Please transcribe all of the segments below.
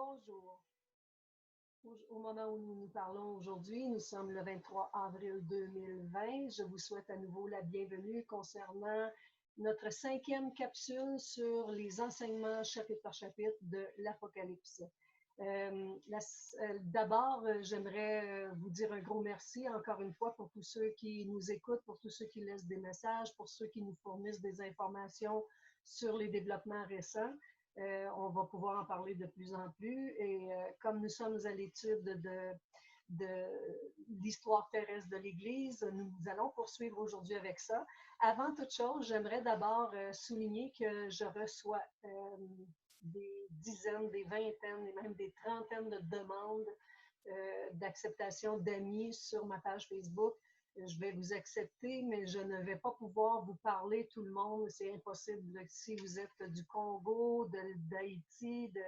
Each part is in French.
Bonjour. Au moment où nous nous parlons aujourd'hui, nous sommes le 23 avril 2020. Je vous souhaite à nouveau la bienvenue concernant notre 5e capsule sur les enseignements chapitre par chapitre de l'Apocalypse. D'abord, j'aimerais vous dire un gros merci encore une fois pour tous ceux qui nous écoutent, pour tous ceux qui laissent des messages, pour ceux qui nous fournissent des informations sur les développements récents. On va pouvoir en parler de plus en plus. Et comme nous sommes à l'étude de l'histoire terrestre de l'Église, nous allons poursuivre aujourd'hui avec ça. Avant toute chose, j'aimerais d'abord souligner que je reçois des dizaines, des vingtaines et même des trentaines de demandes d'acceptation d'amis sur ma page Facebook. Je vais vous accepter, mais je ne vais pas pouvoir vous parler tout le monde. C'est impossible. Si vous êtes du Congo, d'Haïti, de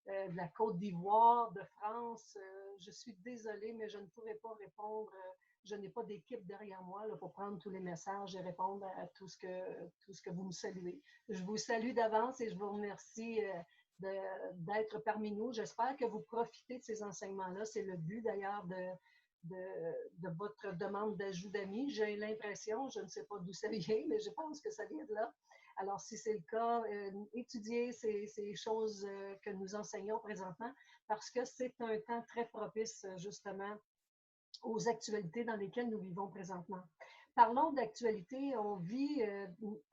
la Côte d'Ivoire, de France, je suis désolée, mais je ne pourrai pas répondre. Je n'ai pas d'équipe derrière moi là, pour prendre tous les messages et répondre à tout ce que vous me saluez. Je vous salue d'avance et je vous remercie d'être parmi nous. J'espère que vous profitez de ces enseignements-là. C'est le but d'ailleurs de votre demande d'ajout d'amis. J'ai l'impression, je ne sais pas d'où ça vient, mais je pense que ça vient de là. Alors, si c'est le cas, étudiez ces choses que nous enseignons présentement parce que c'est un temps très propice, justement, aux actualités dans lesquelles nous vivons présentement. Parlons d'actualité. On vit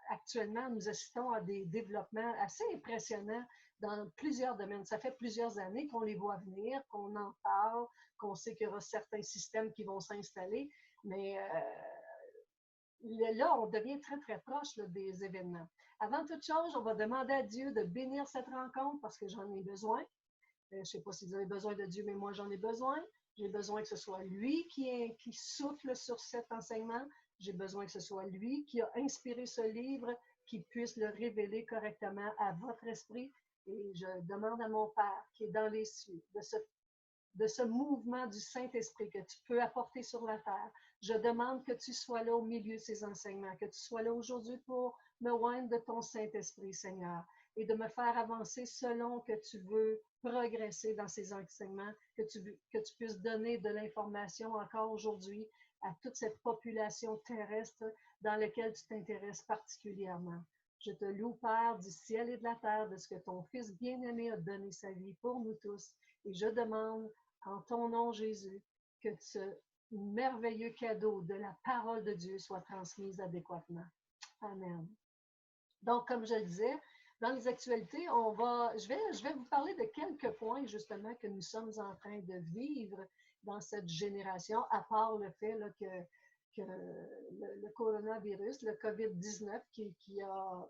actuellement, nous assistons à des développements assez impressionnants dans plusieurs domaines. Ça fait plusieurs années qu'on les voit venir, qu'on en parle, qu'on sait qu'il y aura certains systèmes qui vont s'installer, mais là, on devient très, très proche là, des événements. Avant toute chose, on va demander à Dieu de bénir cette rencontre parce que j'en ai besoin. Je ne sais pas si vous avez besoin de Dieu, mais moi, j'en ai besoin. J'ai besoin que ce soit lui qui souffle sur cet enseignement. J'ai besoin que ce soit lui qui a inspiré ce livre, qui puisse le révéler correctement à votre esprit. Et je demande à mon Père qui est dans les cieux de ce mouvement du Saint-Esprit que tu peux apporter sur la terre. Je demande que tu sois là au milieu de ces enseignements, que tu sois là aujourd'hui pour me oindre de ton Saint-Esprit, Seigneur, et de me faire avancer selon que tu veux progresser dans ces enseignements, que tu puisses donner de l'information encore aujourd'hui à toute cette population terrestre dans laquelle tu t'intéresses particulièrement. Je te loue, Père, du ciel et de la terre, de ce que ton Fils bien-aimé a donné sa vie pour nous tous. Et je demande en ton nom, Jésus, que ce merveilleux cadeau de la parole de Dieu soit transmise adéquatement. Amen. Donc, comme je le disais, dans les actualités, je vais vous parler de quelques points, justement, que nous sommes en train de vivre dans cette génération, à part le fait là, que le coronavirus, le COVID-19, qui a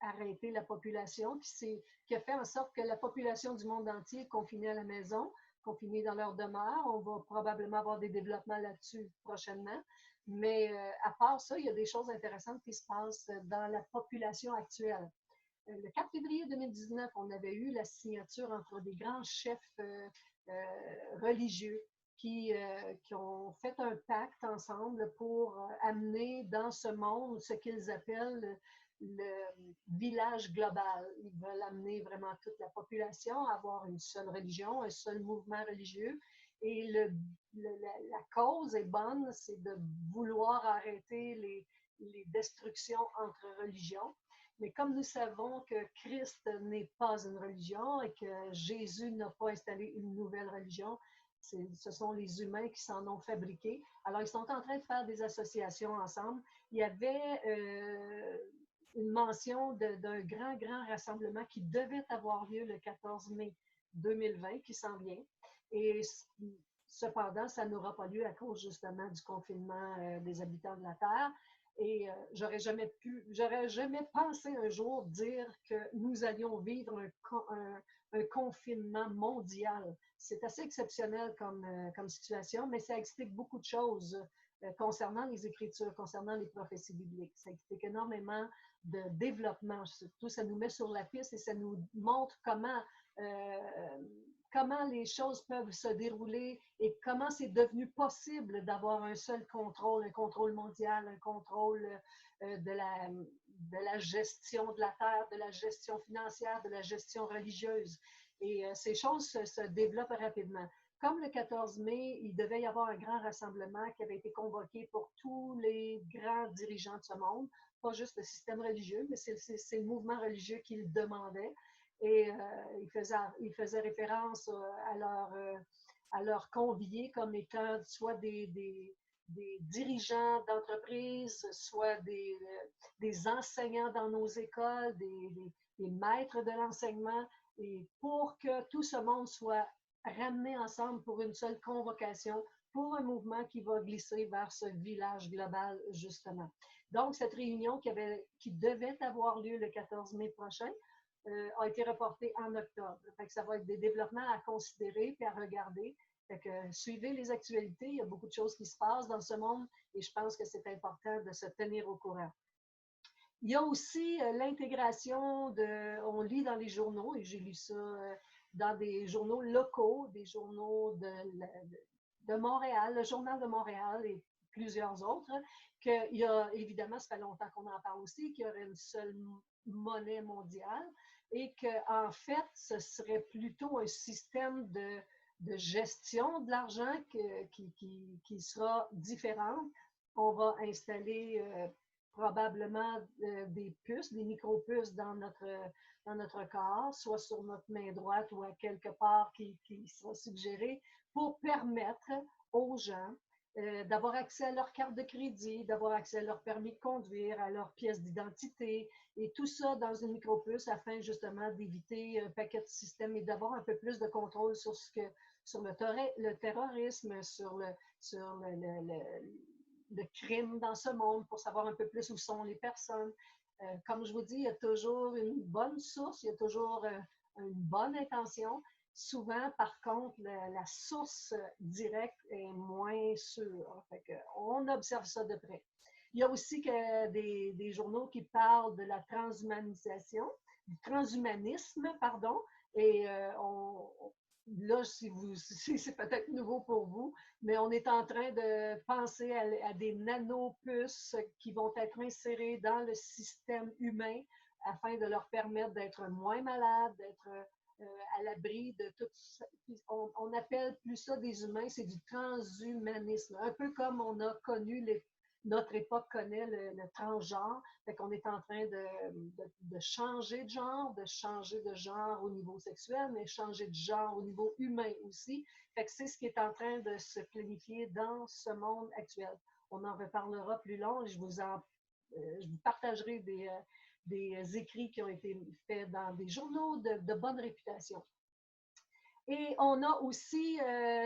arrêté la population, qui a fait en sorte que la population du monde entier est confinée à la maison, confinés dans leur demeure. On va probablement avoir des développements là-dessus prochainement. Mais à part ça, il y a des choses intéressantes qui se passent dans la population actuelle. Le 4 février 2019, on avait eu la signature entre des grands chefs religieux qui ont fait un pacte ensemble pour amener dans ce monde ce qu'ils appellent le village global. Ils veulent amener vraiment toute la population à avoir une seule religion, un seul mouvement religieux. Et la cause est bonne, c'est de vouloir arrêter les destructions entre religions. Mais comme nous savons que Christ n'est pas une religion et que Jésus n'a pas installé une nouvelle religion, ce sont les humains qui s'en ont fabriqué. Alors, ils sont en train de faire des associations ensemble. Il y avait une mention d'un grand rassemblement qui devait avoir lieu le 14 mai 2020, qui s'en vient. Et cependant, ça n'aura pas lieu à cause justement du confinement des habitants de la Terre. Et j'aurais jamais pensé un jour dire que nous allions vivre un confinement mondial. C'est assez exceptionnel comme situation, mais ça explique beaucoup de choses concernant les Écritures, concernant les prophéties bibliques. Ça explique énormément de développement. Surtout, ça nous met sur la piste et ça nous montre comment les choses peuvent se dérouler et comment c'est devenu possible d'avoir un seul contrôle, un contrôle mondial, un contrôle de la gestion de la terre, de la gestion financière, de la gestion religieuse. Et ces choses se développent rapidement. Comme le 14 mai, il devait y avoir un grand rassemblement qui avait été convoqué pour tous les grands dirigeants de ce monde, pas juste le système religieux, mais c'est le mouvement religieux qui le demandait. Et il faisait référence à leurs conviés comme étant soit des dirigeants d'entreprise, soit des enseignants dans nos écoles, des maîtres de l'enseignement, et pour que tout ce monde soit ramené ensemble pour une seule convocation, pour un mouvement qui va glisser vers ce village global, justement. Donc, cette réunion qui devait avoir lieu le 14 mai prochain a été reportée en octobre. Fait que ça va être des développements à considérer et à regarder. Fait que suivez les actualités, il y a beaucoup de choses qui se passent dans ce monde et je pense que c'est important de se tenir au courant. Il y a aussi l'intégration on lit dans les journaux, et j'ai lu ça dans des journaux locaux, des journaux de Montréal, le Journal de Montréal et plusieurs autres, qu'il y a, évidemment, ça fait longtemps qu'on en parle aussi, qu'il y aurait une seule monnaie mondiale et qu'en fait, ce serait plutôt un système de gestion de l'argent qui sera différent. On va installer probablement des puces, des micro-puces dans notre corps, soit sur notre main droite ou à quelque part qui sera suggéré pour permettre aux gens d'avoir accès à leur carte de crédit, d'avoir accès à leur permis de conduire, à leur pièce d'identité, et tout ça dans une micro-puce afin justement d'éviter un paquet de systèmes et d'avoir un peu plus de contrôle sur le terrorisme, sur le crime dans ce monde, pour savoir un peu plus où sont les personnes. Comme je vous dis, il y a toujours une bonne source, il y a toujours une bonne intention. Souvent, par contre, la source directe est moins sûre. Fait on observe ça de près. Il y a aussi des journaux qui parlent de la transhumanisation, du transhumanisme, pardon, et là, si c'est peut-être nouveau pour vous, mais on est en train de penser à des nanopuces qui vont être insérées dans le système humain afin de leur permettre d'être moins malades, d'être à l'abri de tout ça. On appelle plus ça des humains, c'est du transhumanisme. Un peu comme on a connu notre époque connaît le transgenre. Fait qu'on est en train de changer de genre au niveau sexuel, mais changer de genre au niveau humain aussi. Fait que c'est ce qui est en train de se planifier dans ce monde actuel. On en reparlera plus long et je vous partagerai des écrits qui ont été faits dans des journaux de bonne réputation. Et on a aussi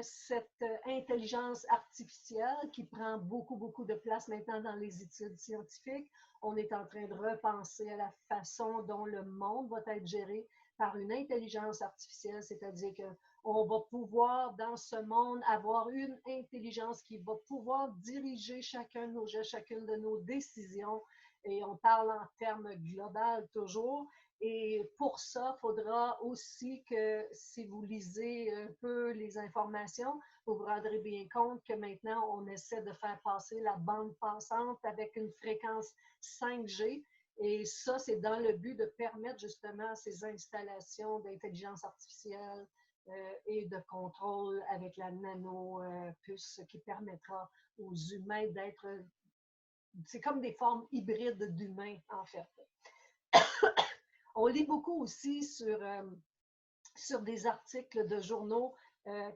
cette intelligence artificielle qui prend beaucoup, beaucoup de place maintenant dans les études scientifiques. On est en train de repenser à la façon dont le monde va être géré par une intelligence artificielle, c'est-à-dire qu'on va pouvoir, dans ce monde, avoir une intelligence qui va pouvoir diriger chacun de nos gestes, chacune de nos décisions. Et on parle en termes globaux toujours. Et pour ça, il faudra aussi que si vous lisez un peu les informations, vous vous rendrez bien compte que maintenant, on essaie de faire passer la bande passante avec une fréquence 5G. Et ça, c'est dans le but de permettre justement ces installations d'intelligence artificielle et de contrôle avec la nano-puce qui permettra aux humains d'être... C'est comme des formes hybrides d'humains, en fait. On lit beaucoup aussi sur des articles de journaux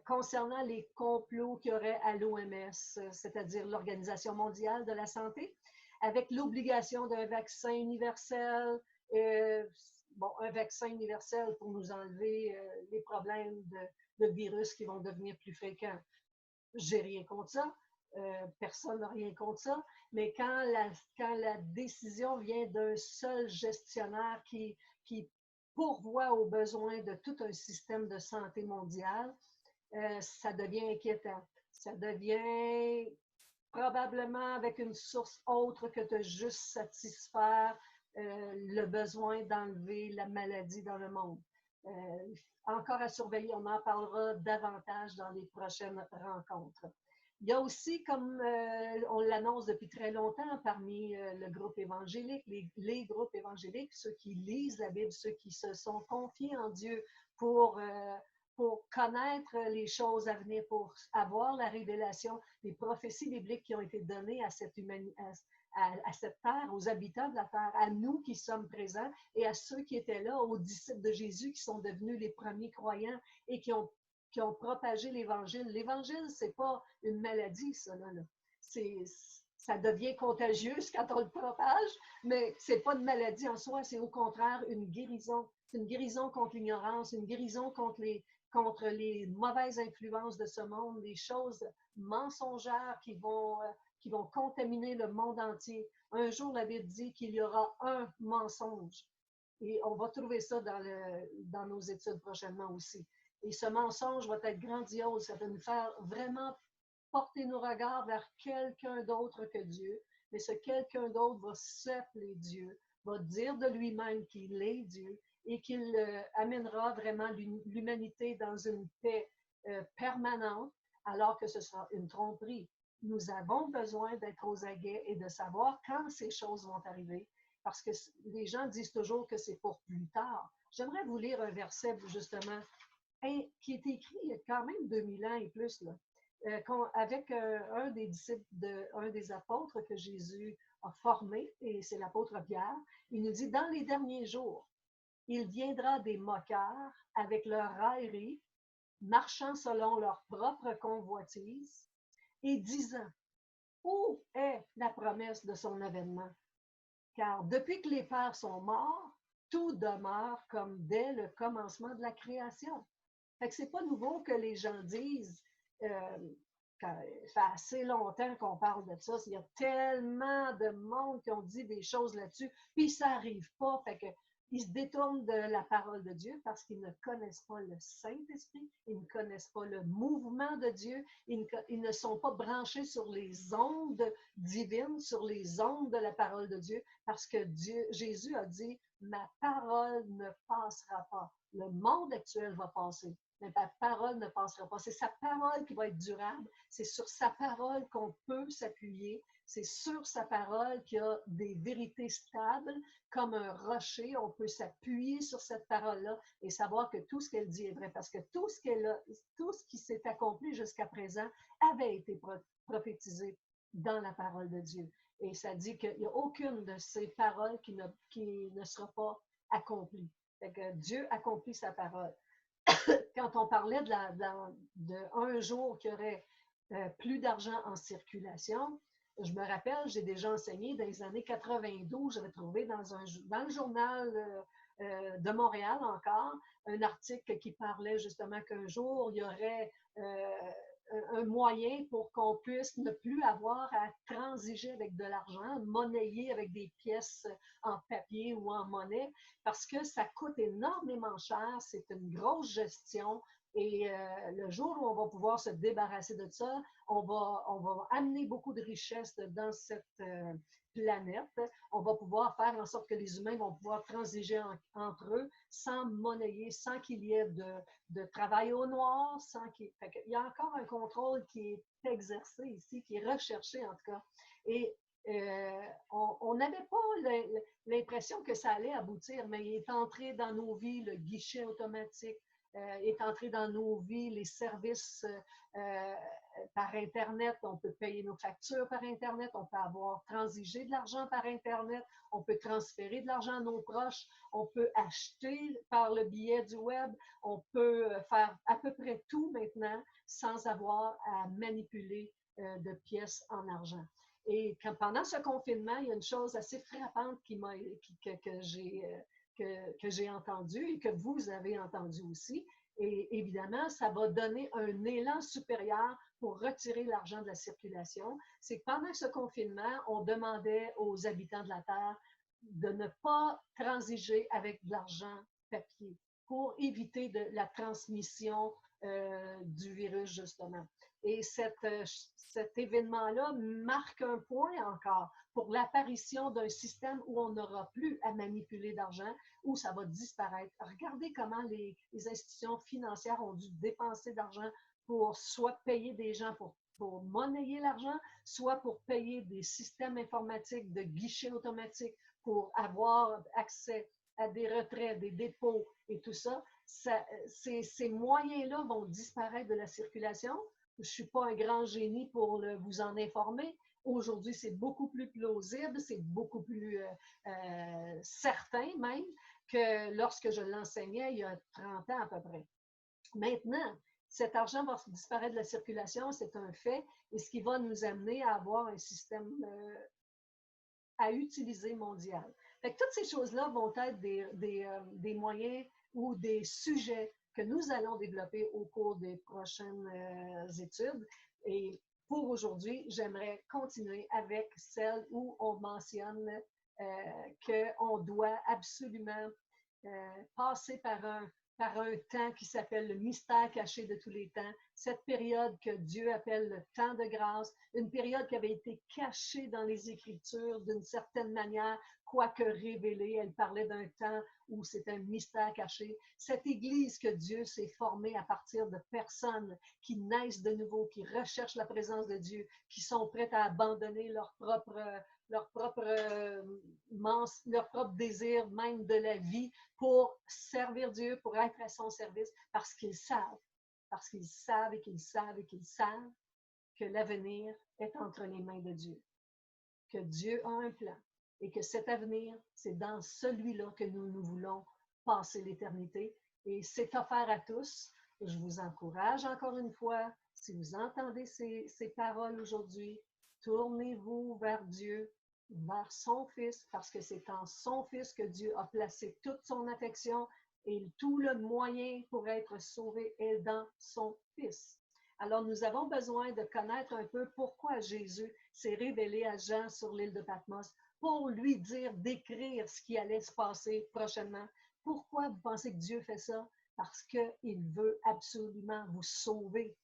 concernant les complots qu'il y aurait à l'OMS, c'est-à-dire l'Organisation mondiale de la santé, avec l'obligation d'un vaccin universel, un vaccin universel pour nous enlever les problèmes de virus qui vont devenir plus fréquents. J'ai rien contre ça. Personne n'a rien contre ça, mais quand la décision vient d'un seul gestionnaire qui pourvoit aux besoins de tout un système de santé mondial, ça devient inquiétant. Ça devient probablement avec une source autre que de juste satisfaire le besoin d'enlever la maladie dans le monde. Encore à surveiller, on en parlera davantage dans les prochaines rencontres. Il y a aussi, comme on l'annonce depuis très longtemps parmi le groupe évangélique, les groupes évangéliques, ceux qui lisent la Bible, ceux qui se sont confiés en Dieu pour, euh, pour connaître les choses à venir, pour avoir la révélation des prophéties bibliques qui ont été données à cette humanité, à cette terre, aux habitants de la terre, à nous qui sommes présents et à ceux qui étaient là, aux disciples de Jésus qui sont devenus les premiers croyants et qui ont propagé l'Évangile. L'Évangile, ce n'est pas une maladie, ça. Là. Ça devient contagieux quand on le propage, mais ce n'est pas une maladie en soi, c'est au contraire une guérison. C'est une guérison contre l'ignorance, une guérison contre les mauvaises influences de ce monde, les choses mensongères qui vont contaminer le monde entier. Un jour, la Bible dit qu'il y aura un mensonge. Et on va trouver ça dans nos études prochainement aussi. Et ce mensonge va être grandiose. Ça va nous faire vraiment porter nos regards vers quelqu'un d'autre que Dieu. Mais ce quelqu'un d'autre va s'appeler Dieu, va dire de lui-même qu'il est Dieu et qu'il amènera vraiment l'humanité dans une paix permanente, alors que ce sera une tromperie. Nous avons besoin d'être aux aguets et de savoir quand ces choses vont arriver, parce que les gens disent toujours que c'est pour plus tard. J'aimerais vous lire un verset, justement, qui est écrit il y a quand même 2000 ans et plus, là, avec un des disciples, un des apôtres que Jésus a formé, et c'est l'apôtre Pierre. Il nous dit, dans les derniers jours, il viendra des moqueurs avec leur raillerie, marchant selon leur propre convoitise, et disant, où est la promesse de son avènement? Car depuis que les pères sont morts, tout demeure comme dès le commencement de la création. Fait que c'est pas nouveau que les gens disent, ça fait assez longtemps qu'on parle de ça, il y a tellement de monde qui ont dit des choses là-dessus, puis ça n'arrive pas, fait que ils se détournent de la parole de Dieu parce qu'ils ne connaissent pas le Saint-Esprit, ils ne connaissent pas le mouvement de Dieu, ils ne sont pas branchés sur les ondes divines, sur les ondes de la parole de Dieu, parce que Jésus a dit, ma parole ne passera pas. Le monde actuel va passer, mais ma parole ne passera pas. C'est sa parole qui va être durable, c'est sur sa parole qu'on peut s'appuyer, c'est sur sa parole qu'il y a des vérités stables, comme un rocher, on peut s'appuyer sur cette parole-là et savoir que tout ce qu'elle dit est vrai, parce que tout ce qui s'est accompli jusqu'à présent avait été prophétisé dans la parole de Dieu. Et ça dit qu'il n'y a aucune de ces paroles qui ne sera pas accomplie. Fait que Dieu accomplit sa parole. Quand on parlait de un jour qu'il y aurait plus d'argent en circulation, je me rappelle, j'ai déjà enseigné dans les années 92, j'avais trouvé dans le journal de Montréal encore, un article qui parlait justement qu'un jour, il y aurait un moyen pour qu'on puisse ne plus avoir à transiger avec de l'argent, monnayer avec des pièces en papier ou en monnaie, parce que ça coûte énormément cher, c'est une grosse gestion. Et le jour où on va pouvoir se débarrasser de ça, on va amener beaucoup de richesses dans cette planète. On va pouvoir faire en sorte que les humains vont pouvoir transiger entre eux sans monnayer, sans qu'il y ait de travail au noir, sans qu'il... Il y a encore un contrôle qui est exercé ici, qui est recherché en tout cas. Et on n'avait pas l'impression que ça allait aboutir, mais il est entré dans nos vies le guichet automatique, est entré dans nos vies les services par Internet, on peut payer nos factures par Internet, on peut avoir transigé de l'argent par Internet, on peut transférer de l'argent à nos proches, on peut acheter par le biais du web, on peut faire à peu près tout maintenant sans avoir à manipuler de pièces en argent. Et pendant ce confinement, il y a une chose assez frappante que j'ai entendue et que vous avez entendu aussi. Et évidemment, ça va donner un élan supérieur pour retirer l'argent de la circulation. C'est que pendant ce confinement, on demandait aux habitants de la Terre de ne pas transiger avec de l'argent papier pour éviter la transmission du virus, justement. Et cet événement-là marque un point encore pour l'apparition d'un système où on n'aura plus à manipuler d'argent, où ça va disparaître. Regardez comment les institutions financières ont dû dépenser d'argent pour soit payer des gens pour pour monnayer l'argent, soit pour payer des systèmes informatiques de guichets automatiques pour avoir accès à des retraits, des dépôts et tout ça, ces moyens-là vont disparaître de la circulation. Je ne suis pas un grand génie pour vous en informer. Aujourd'hui, c'est beaucoup plus plausible, c'est beaucoup plus certain même que lorsque je l'enseignais il y a 30 ans à peu près. Maintenant, cet argent va disparaître de la circulation, c'est un fait, et ce qui va nous amener à avoir un système à utiliser mondial. Fait que toutes ces choses-là vont être des moyens ou des sujets que nous allons développer au cours des prochaines études. Et pour aujourd'hui, j'aimerais continuer avec celle où on mentionne qu'on doit absolument passer par un temps qui s'appelle le mystère caché de tous les temps, cette période que Dieu appelle le temps de grâce, une période qui avait été cachée dans les Écritures d'une certaine manière, quoique révélée. Elle parlait d'un temps où c'est un mystère caché. Cette Église que Dieu s'est formée à partir de personnes qui naissent de nouveau, qui recherchent la présence de Dieu, qui sont prêtes à abandonner leur propre désir même de la vie pour servir Dieu, pour être à son service, parce qu'ils savent et qu'ils savent et qu'ils savent que l'avenir est entre les mains de Dieu, que Dieu a un plan et que cet avenir, c'est dans celui-là que nous voulons passer l'éternité. Et c'est offert à tous. Je vous encourage encore une fois, si vous entendez ces paroles aujourd'hui, tournez-vous vers Dieu, vers son Fils, parce que c'est en son Fils que Dieu a placé toute son affection et tout le moyen pour être sauvé est dans son Fils. Alors, nous avons besoin de connaître un peu pourquoi Jésus s'est révélé à Jean sur l'île de Patmos pour lui dire, décrire ce qui allait se passer prochainement. Pourquoi vous pensez que Dieu fait ça? Parce qu'il veut absolument vous sauver.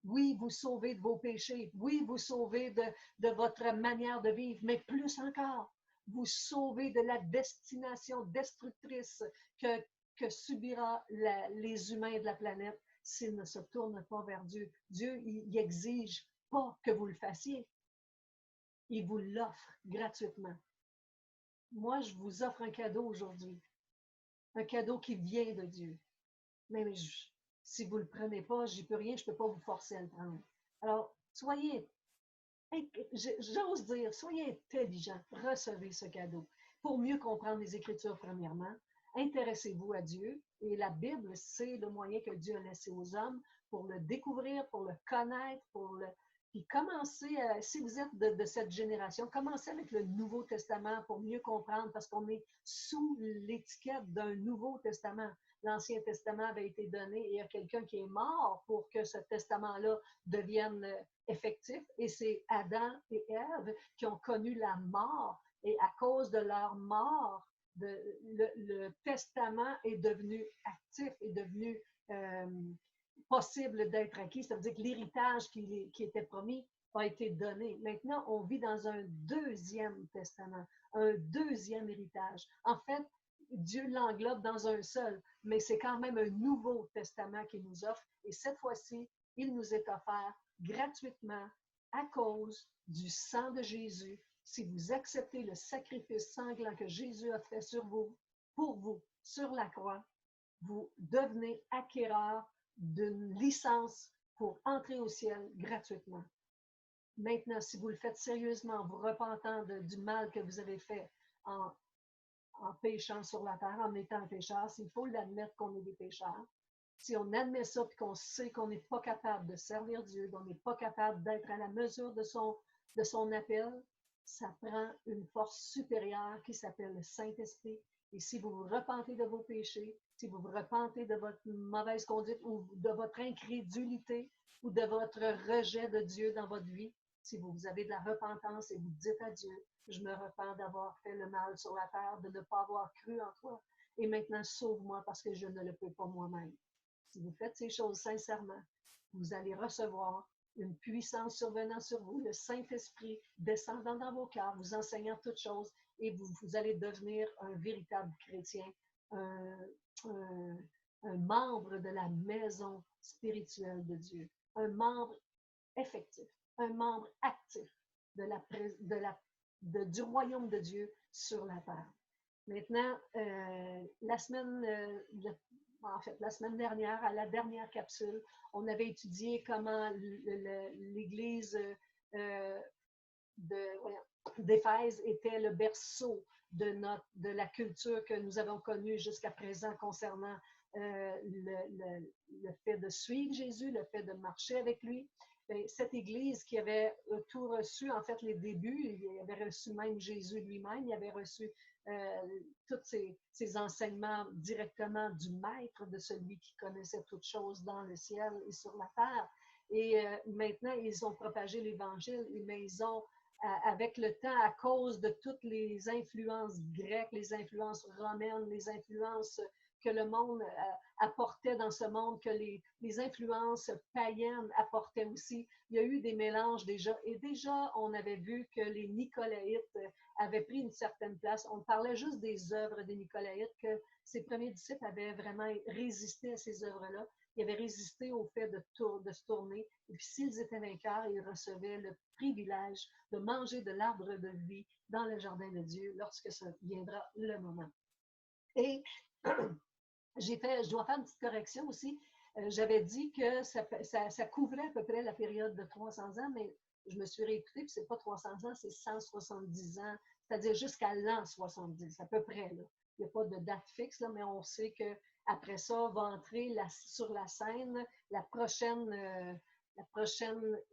Oui, vous sauver de vos péchés. Oui, vous sauver de votre manière de vivre, mais plus encore, vous sauver de la destination destructrice que subira les humains de la planète s'ils ne se tournent pas vers Dieu. Dieu, il exige pas que vous le fassiez. Il vous l'offre gratuitement. Moi, je vous offre un cadeau aujourd'hui. Un cadeau qui vient de Dieu. Mais si vous ne le prenez pas, j'y peux rien, je ne peux pas vous forcer à le prendre. Alors, j'ose dire, soyez intelligents, recevez ce cadeau. Pour mieux comprendre les Écritures, premièrement, intéressez-vous à Dieu. Et la Bible, c'est le moyen que Dieu a laissé aux hommes pour le découvrir, pour le connaître, Puis commencez, si vous êtes de cette génération, commencez avec le Nouveau Testament pour mieux comprendre, parce qu'on est sous l'étiquette d'un Nouveau Testament. L'Ancien Testament avait été donné et il y a quelqu'un qui est mort pour que ce testament-là devienne effectif. Et c'est Adam et Ève qui ont connu la mort. Et à cause de leur mort, le testament est devenu actif, est devenu possible d'être acquis. Ça veut dire que l'héritage qui était promis a été donné. Maintenant, on vit dans un deuxième testament, un deuxième héritage. En fait, Dieu l'englobe dans un seul, mais c'est quand même un nouveau testament qu'il nous offre. Et cette fois-ci, il nous est offert gratuitement à cause du sang de Jésus. Si vous acceptez le sacrifice sanglant que Jésus a fait sur vous, pour vous, sur la croix, vous devenez acquéreur d'une licence pour entrer au ciel gratuitement. Maintenant, si vous le faites sérieusement, vous repentant du mal que vous avez fait en péchant sur la terre, en étant pécheur, s'il faut l'admettre qu'on est des pécheurs, si on admet ça et qu'on sait qu'on n'est pas capable de servir Dieu, qu'on n'est pas capable d'être à la mesure de son appel, ça prend une force supérieure qui s'appelle le Saint-Esprit. Et si vous vous repentez de vos péchés, si vous vous repentez de votre mauvaise conduite ou de votre incrédulité ou de votre rejet de Dieu dans votre vie, si vous avez de la repentance et vous dites à Dieu, je me repens d'avoir fait le mal sur la terre, de ne pas avoir cru en toi, et maintenant sauve-moi parce que je ne le peux pas moi-même. Si vous faites ces choses sincèrement, vous allez recevoir une puissance survenant sur vous, le Saint-Esprit descendant dans vos cœurs, vous enseignant toutes choses, et vous allez devenir un véritable chrétien, un membre de la maison spirituelle de Dieu, un membre effectif, un membre actif de du royaume de Dieu sur la terre. Maintenant, la semaine dernière, à la dernière capsule, on avait étudié comment l'Église d'Éphèse était le berceau de la culture que nous avons connue jusqu'à présent concernant le fait de suivre Jésus, le fait de marcher avec lui. Et cette Église qui avait tout reçu, en fait, les débuts, il avait reçu même Jésus lui-même, il avait reçu tous ces enseignements directement du Maître, de celui qui connaissait toutes choses dans le ciel et sur la terre. Et maintenant, ils ont propagé l'Évangile, mais ils ont, avec le temps, à cause de toutes les influences grecques, les influences romaines, les influences que le monde apportait dans ce monde, que les influences païennes apportaient aussi. Il y a eu des mélanges déjà. Et déjà, on avait vu que les Nicolaïtes avaient pris une certaine place. On parlait juste des œuvres des Nicolaïtes, que ces premiers disciples avaient vraiment résisté à ces œuvres-là. Ils avaient résisté au fait de se tourner. Et puis, s'ils étaient vainqueurs, ils recevaient le privilège de manger de l'arbre de vie dans le jardin de Dieu lorsque ça viendra le moment. Et je dois faire une petite correction aussi. J'avais dit que ça couvrait à peu près la période de 300 ans, mais je me suis réécoutée, puis c'est pas 300 ans, c'est 170 ans, c'est-à-dire jusqu'à l'an 70, à peu près. Là. Il n'y a pas de date fixe, là, mais on sait qu'après ça, va entrer sur la scène la prochaine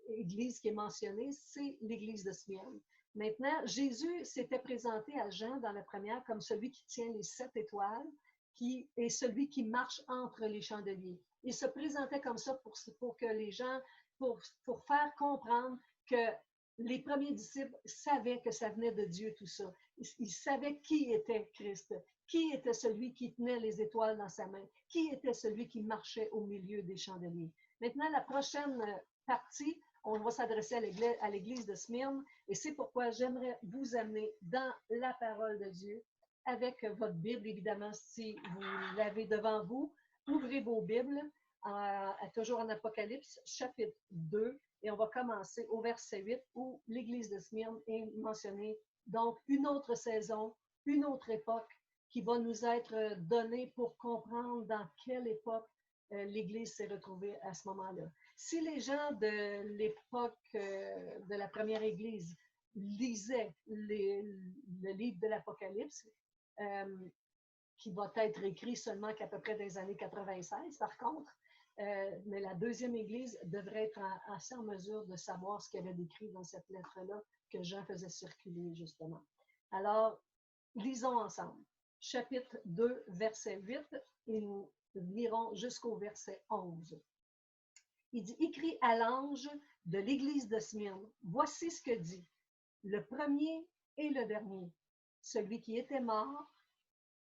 église qui est mentionnée, c'est l'église de Smyrne. Maintenant, Jésus s'était présenté à Jean dans la première comme celui qui tient les 7 étoiles, qui est celui qui marche entre les chandeliers. Il se présentait comme ça pour que les gens, pour faire comprendre que les premiers disciples savaient que ça venait de Dieu, tout ça. Ils savaient qui était Christ, qui était celui qui tenait les étoiles dans sa main, qui était celui qui marchait au milieu des chandeliers. Maintenant, la prochaine partie, on va s'adresser à l'église de Smyrne, et c'est pourquoi j'aimerais vous amener dans la parole de Dieu, avec votre Bible, évidemment, si vous l'avez devant vous. Ouvrez vos Bibles, toujours en Apocalypse, chapitre 2, et on va commencer au verset 8, où l'église de Smyrne est mentionnée. Donc, une autre saison, une autre époque qui va nous être donnée pour comprendre dans quelle époque l'Église s'est retrouvée à ce moment-là. Si les gens de l'époque de la première Église lisaient le livre de l'Apocalypse, qui va être écrit seulement qu'à peu près des années 96, par contre, mais la deuxième Église devrait être assez en mesure de savoir ce qu'il y avait décrit dans cette lettre-là que Jean faisait circuler, justement. Alors, lisons ensemble. Chapitre 2, verset 8, et nous lirons jusqu'au verset 11. Il dit, écrit à l'ange de l'église de Smyrne, voici ce que dit le premier et le dernier, celui qui était mort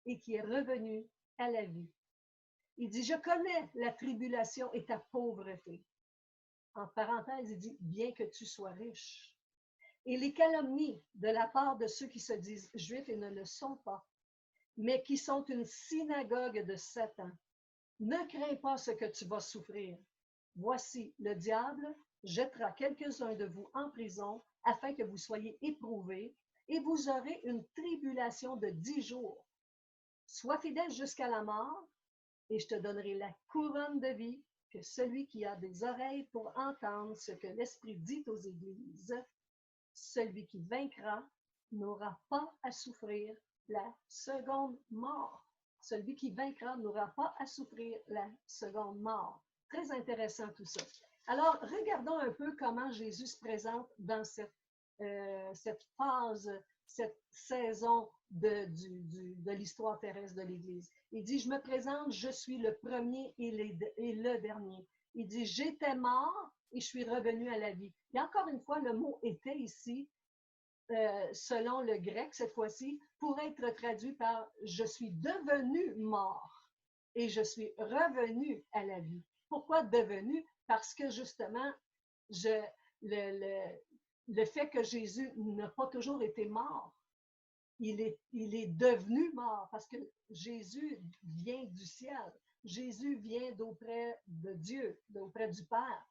et qui est revenu à la vie. Il dit, je connais la tribulation et ta pauvreté. En parenthèse, il dit, bien que tu sois riche. Et les calomnies de la part de ceux qui se disent juifs et ne le sont pas, mais qui sont une synagogue de Satan. Ne crains pas ce que tu vas souffrir. Voici, le diable jettera quelques-uns de vous en prison afin que vous soyez éprouvés, et vous aurez une tribulation de 10 jours. Sois fidèle jusqu'à la mort, et je te donnerai la couronne de vie, que celui qui a des oreilles pour entendre ce que l'Esprit dit aux églises, celui qui vaincra n'aura pas à souffrir la seconde mort. Celui qui vaincra n'aura pas à souffrir la seconde mort. Très intéressant tout ça. Alors, regardons un peu comment Jésus se présente dans cette phase, cette saison de l'histoire terrestre de l'Église. Il dit, je me présente, je suis le premier et le dernier. Il dit, j'étais mort et je suis revenu à la vie. Et encore une fois, le mot « était » ici, selon le grec cette fois-ci, pourrait être traduit par « je suis devenu mort et je suis revenu à la vie ». Pourquoi devenu? Parce que justement, le fait que Jésus n'a pas toujours été mort, il est devenu mort parce que Jésus vient du ciel. Jésus vient d'auprès de Dieu, d'auprès du Père.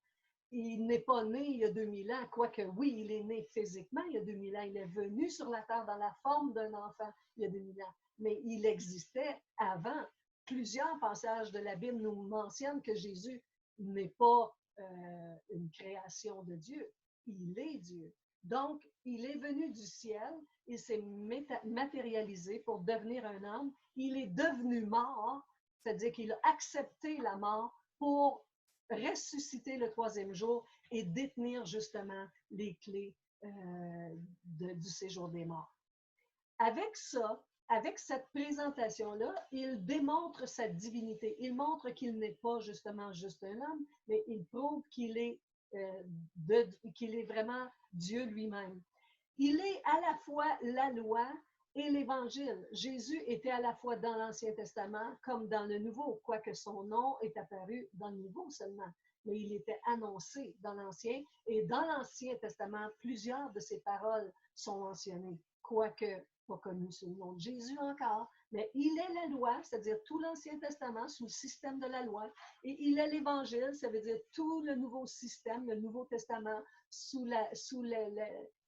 il n'est pas né il y a 2000 ans, quoique oui, il est né physiquement il y a 2000 ans, il est venu sur la terre dans la forme d'un enfant il y a 2000 ans, mais il existait avant. Plusieurs passages de la Bible nous mentionnent que Jésus n'est pas une création de Dieu, il est Dieu. Donc, il est venu du ciel, il s'est matérialisé pour devenir un homme, il est devenu mort, c'est-à-dire qu'il a accepté la mort pour ressusciter le troisième jour et détenir justement les clés du séjour des morts. Avec ça, avec cette présentation-là, il démontre sa divinité. Il montre qu'il n'est pas justement juste un homme, mais il prouve qu'il est vraiment Dieu lui-même. Il est à la fois la loi et l'Évangile. Jésus était à la fois dans l'Ancien Testament comme dans le Nouveau, quoique son nom est apparu dans le Nouveau seulement. Mais il était annoncé dans l'Ancien, et dans l'Ancien Testament, plusieurs de ses paroles sont mentionnées, quoique pas connues sous le nom de Jésus encore, mais il est la loi, c'est-à-dire tout l'Ancien Testament sous le système de la loi, et il est l'Évangile, ça veut dire tout le nouveau système, le Nouveau Testament, sous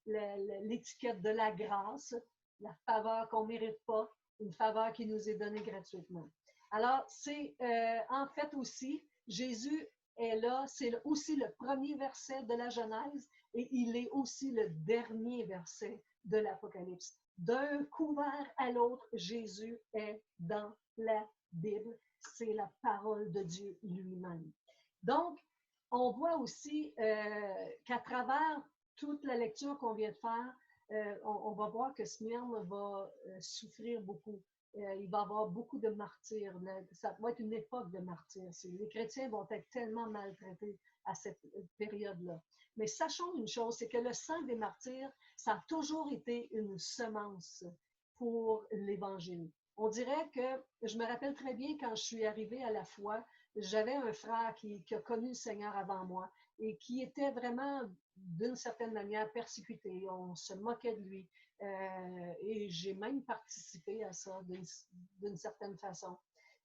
l'étiquette de la grâce, la faveur qu'on ne mérite pas, une faveur qui nous est donnée gratuitement. Alors, c'est en fait aussi, Jésus est là, c'est aussi le premier verset de la Genèse et il est aussi le dernier verset de l'Apocalypse. D'un couvert à l'autre, Jésus est dans la Bible. C'est la parole de Dieu lui-même. Donc, on voit aussi qu'à travers toute la lecture qu'on vient de faire, on va voir que Smyrne va souffrir beaucoup. Il va y avoir beaucoup de martyrs. Ça va être une époque de martyrs. Les chrétiens vont être tellement maltraités à cette période-là. Mais sachons une chose, c'est que le sang des martyrs, ça a toujours été une semence pour l'Évangile. On dirait que, je me rappelle très bien quand je suis arrivée à la foi, j'avais un frère qui a connu le Seigneur avant moi et qui était vraiment, d'une certaine manière, persécuté. On se moquait de lui. Et j'ai même participé à ça d'une certaine façon.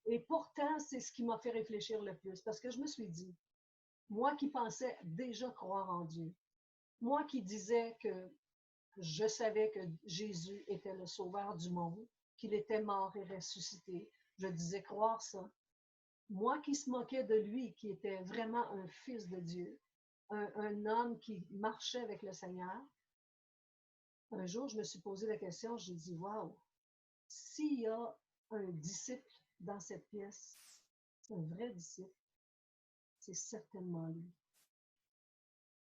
Et pourtant, c'est ce qui m'a fait réfléchir le plus, parce que je me suis dit, moi qui pensais déjà croire en Dieu, moi qui disais que je savais que Jésus était le sauveur du monde, qu'il était mort et ressuscité, je disais croire ça. Moi qui se moquais de lui, qui était vraiment un fils de Dieu, un homme qui marchait avec le Seigneur, un jour, je me suis posé la question, j'ai dit, waouh, s'il y a un disciple dans cette pièce, un vrai disciple, c'est certainement lui.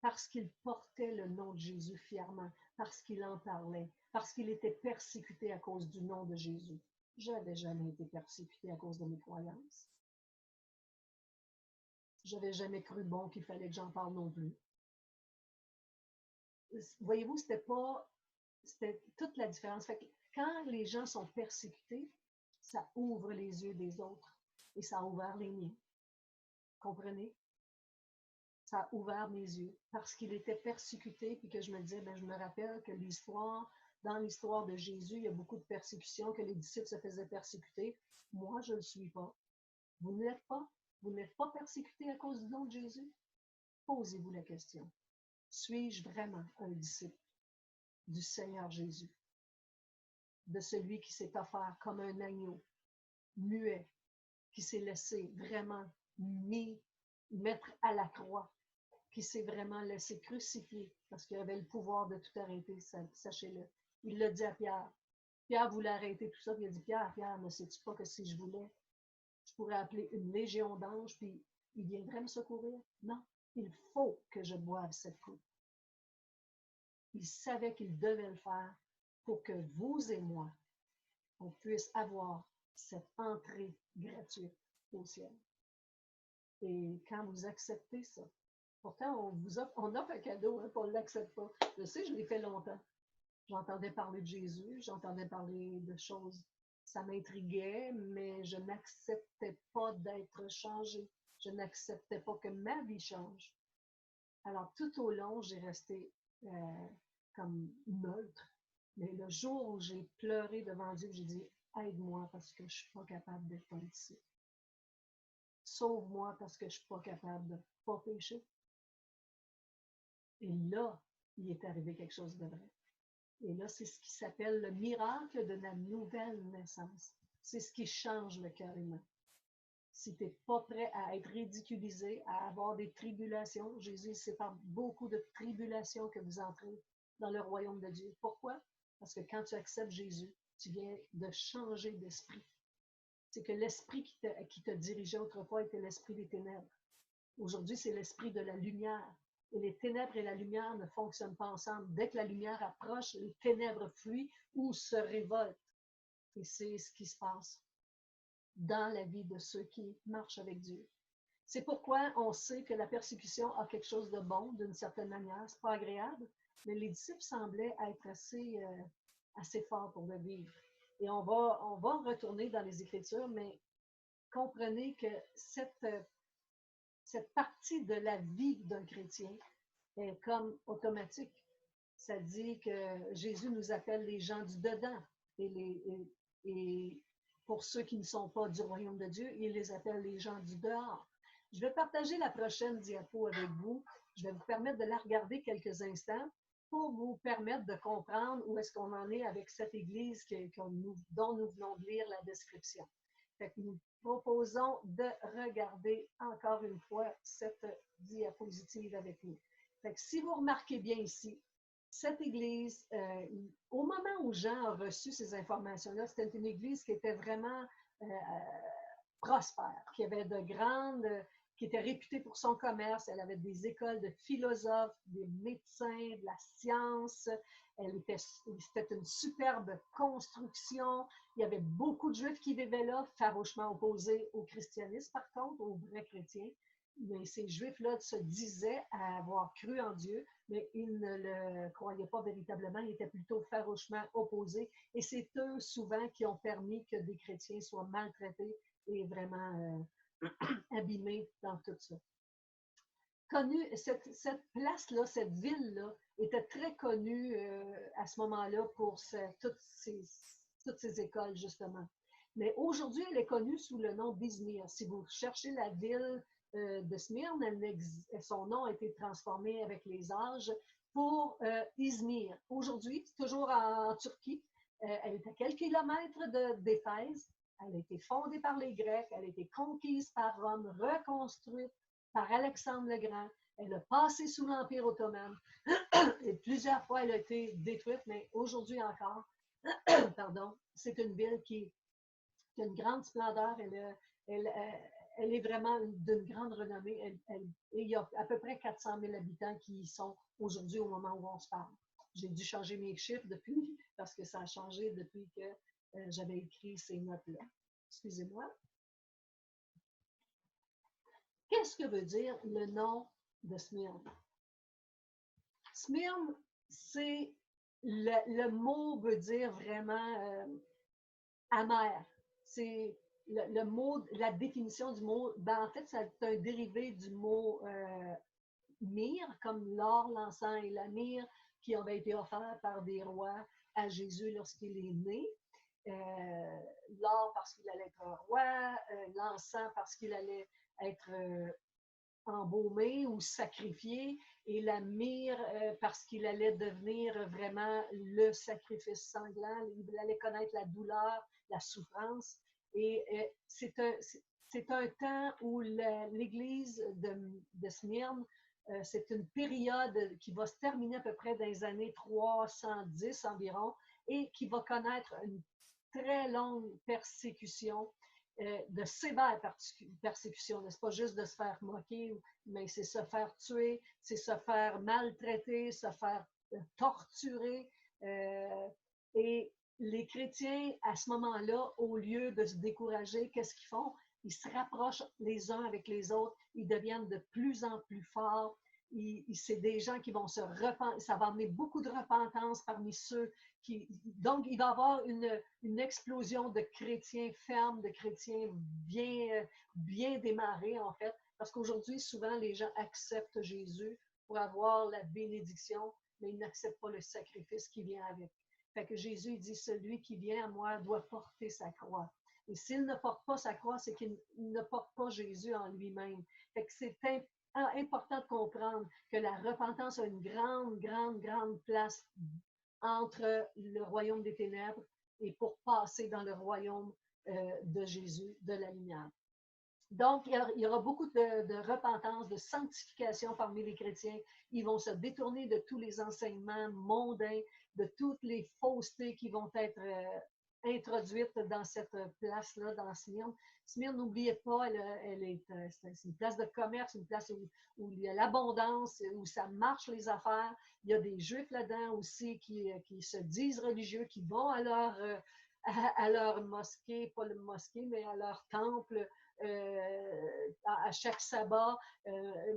Parce qu'il portait le nom de Jésus fièrement, parce qu'il en parlait, parce qu'il était persécuté à cause du nom de Jésus. Je n'avais jamais été persécuté à cause de mes croyances. Je n'avais jamais cru bon qu'il fallait que j'en parle non plus. Voyez-vous, c'était toute la différence. Fait que quand les gens sont persécutés, ça ouvre les yeux des autres et ça a ouvert les miens. Comprenez? Ça a ouvert mes yeux parce qu'il était persécuté puis que je me disais, ben, je me rappelle que dans l'histoire de Jésus, il y a beaucoup de persécutions, que les disciples se faisaient persécuter. Moi, je ne le suis pas. Vous ne l'êtes pas? Vous n'êtes pas persécuté à cause du nom de Jésus? Posez-vous la question. Suis-je vraiment un disciple du Seigneur Jésus? De celui qui s'est offert comme un agneau, muet, qui s'est laissé vraiment mettre à la croix, qui s'est vraiment laissé crucifier parce qu'il avait le pouvoir de tout arrêter, sachez-le. Il l'a dit à Pierre. Pierre voulait arrêter tout ça, puis il a dit, Pierre, ne sais-tu pas que si je voulais, je pourrais appeler une légion d'anges, puis il viendrait me secourir? Non, il faut que je boive cette coupe. Il savait qu'il devait le faire pour que vous et moi, on puisse avoir cette entrée gratuite au ciel. Et quand vous acceptez ça, pourtant on offre un cadeau, hein, on ne l'accepte pas. Je sais, je l'ai fait longtemps. J'entendais parler de Jésus, j'entendais parler de choses. Ça m'intriguait, mais je n'acceptais pas d'être changé. Je n'acceptais pas que ma vie change. Alors, tout au long, j'ai resté comme neutre. Mais le jour où j'ai pleuré devant Dieu, j'ai dit, aide-moi parce que je ne suis pas capable d'être ici. Sauve-moi parce que je ne suis pas capable de ne pas pécher. Et là, il est arrivé quelque chose de vrai. Et là, c'est ce qui s'appelle le miracle de la nouvelle naissance. C'est ce qui change le cœur humain. Si tu n'es pas prêt à être ridiculisé, à avoir des tribulations, Jésus, c'est par beaucoup de tribulations que vous entrez dans le royaume de Dieu. Pourquoi? Parce que quand tu acceptes Jésus, tu viens de changer d'esprit. C'est que l'esprit qui te dirigeait autrefois était l'esprit des ténèbres. Aujourd'hui, c'est l'esprit de la lumière. Et les ténèbres et la lumière ne fonctionnent pas ensemble. Dès que la lumière approche, les ténèbres fuient ou se révoltent. Et c'est ce qui se passe dans la vie de ceux qui marchent avec Dieu. C'est pourquoi on sait que la persécution a quelque chose de bon, d'une certaine manière. C'est pas agréable, mais les disciples semblaient être assez forts pour le vivre. Et on va retourner dans les Écritures, mais comprenez que cette partie de la vie d'un chrétien est comme automatique. Ça dit que Jésus nous appelle les gens du dedans. Et pour ceux qui ne sont pas du royaume de Dieu, il les appelle les gens du dehors. Je vais partager la prochaine diapo avec vous. Je vais vous permettre de la regarder quelques instants pour vous permettre de comprendre où est-ce qu'on en est avec cette église dont nous venons de lire la description. Fait que nous proposons de regarder encore une fois cette diapositive avec nous. Fait que si vous remarquez bien ici, cette église, au moment où Jean a reçu ces informations-là, c'était une église qui était vraiment prospère, qui avait qui était réputée pour son commerce. Elle avait des écoles de philosophes, des médecins, de la science. C'était une superbe construction. Il y avait beaucoup de Juifs qui vivaient là, farouchement opposés au christianisme, par contre, aux vrais chrétiens. Mais ces Juifs-là se disaient avoir cru en Dieu, mais ils ne le croyaient pas véritablement. Ils étaient plutôt farouchement opposés. Et c'est eux, souvent, qui ont permis que des chrétiens soient maltraités et vraiment abîmés dans tout ça. Cette place-là, cette ville-là, était très connue à ce moment-là pour toutes ces écoles, justement. Mais aujourd'hui, elle est connue sous le nom d'Izmir. Si vous cherchez la ville de Smyrne, son nom a été transformé avec les âges pour Izmir. Aujourd'hui, toujours en Turquie, elle est à quelques kilomètres d'Éphèse. Elle a été fondée par les Grecs, elle a été conquise par Rome, reconstruite par Alexandre le Grand. Elle a passé sous l'Empire ottoman et plusieurs fois elle a été détruite, mais aujourd'hui encore, pardon, c'est une ville qui a une grande splendeur. Elle est vraiment d'une grande renommée. Il y a à peu près 400 000 habitants qui y sont aujourd'hui au moment où on se parle. J'ai dû changer mes chiffres depuis, parce que ça a changé depuis que j'avais écrit ces notes-là. Excusez-moi. Qu'est-ce que veut dire le nom de Smyrne? Smyrne, c'est le mot veut dire vraiment amer. C'est le mot, la définition du mot, en fait, c'est un dérivé du mot myrrhe, comme l'or, l'encens et la myrrhe qui avaient été offerts par des rois à Jésus lorsqu'il est né. L'or parce qu'il allait être un roi, l'encens parce qu'il allait être embaumé ou sacrifié, et la myrrhe parce qu'il allait devenir vraiment le sacrifice sanglant, il allait connaître la douleur, la souffrance. Et c'est un temps où l'église de Smyrne, c'est une période qui va se terminer à peu près dans les années 310 environ, et qui va connaître une très longue persécution, de sévères persécutions. C'est pas juste de se faire moquer, mais c'est se faire tuer, c'est se faire maltraiter, se faire torturer. Et les chrétiens, à ce moment-là, au lieu de se décourager, qu'est-ce qu'ils font? Ils se rapprochent les uns avec les autres, ils deviennent de plus en plus forts. C'est des gens qui vont se repentir, ça va amener beaucoup de repentance parmi ceux qui... Donc, il va y avoir une explosion de chrétiens fermes, de chrétiens bien démarrés, en fait, parce qu'aujourd'hui, souvent, les gens acceptent Jésus pour avoir la bénédiction, mais ils n'acceptent pas le sacrifice qui vient avec. Fait que Jésus dit, celui qui vient à moi doit porter sa croix. Et s'il ne porte pas sa croix, c'est qu'il ne porte pas Jésus en lui-même. Fait que important de comprendre que la repentance a une grande, grande, grande place entre le royaume des ténèbres et pour passer dans le royaume de Jésus, de la lumière. Donc, il y aura beaucoup de repentance, de sanctification parmi les chrétiens. Ils vont se détourner de tous les enseignements mondains, de toutes les faussetés qui vont être introduites dans cette place-là, dans Smyrne. Smyrne, n'oubliez pas, c'est une place de commerce, une place où il y a l'abondance, où ça marche les affaires. Il y a des Juifs là-dedans aussi qui se disent religieux, qui vont à leur mosquée, pas le mosquée, mais à leur temple, à chaque sabbat,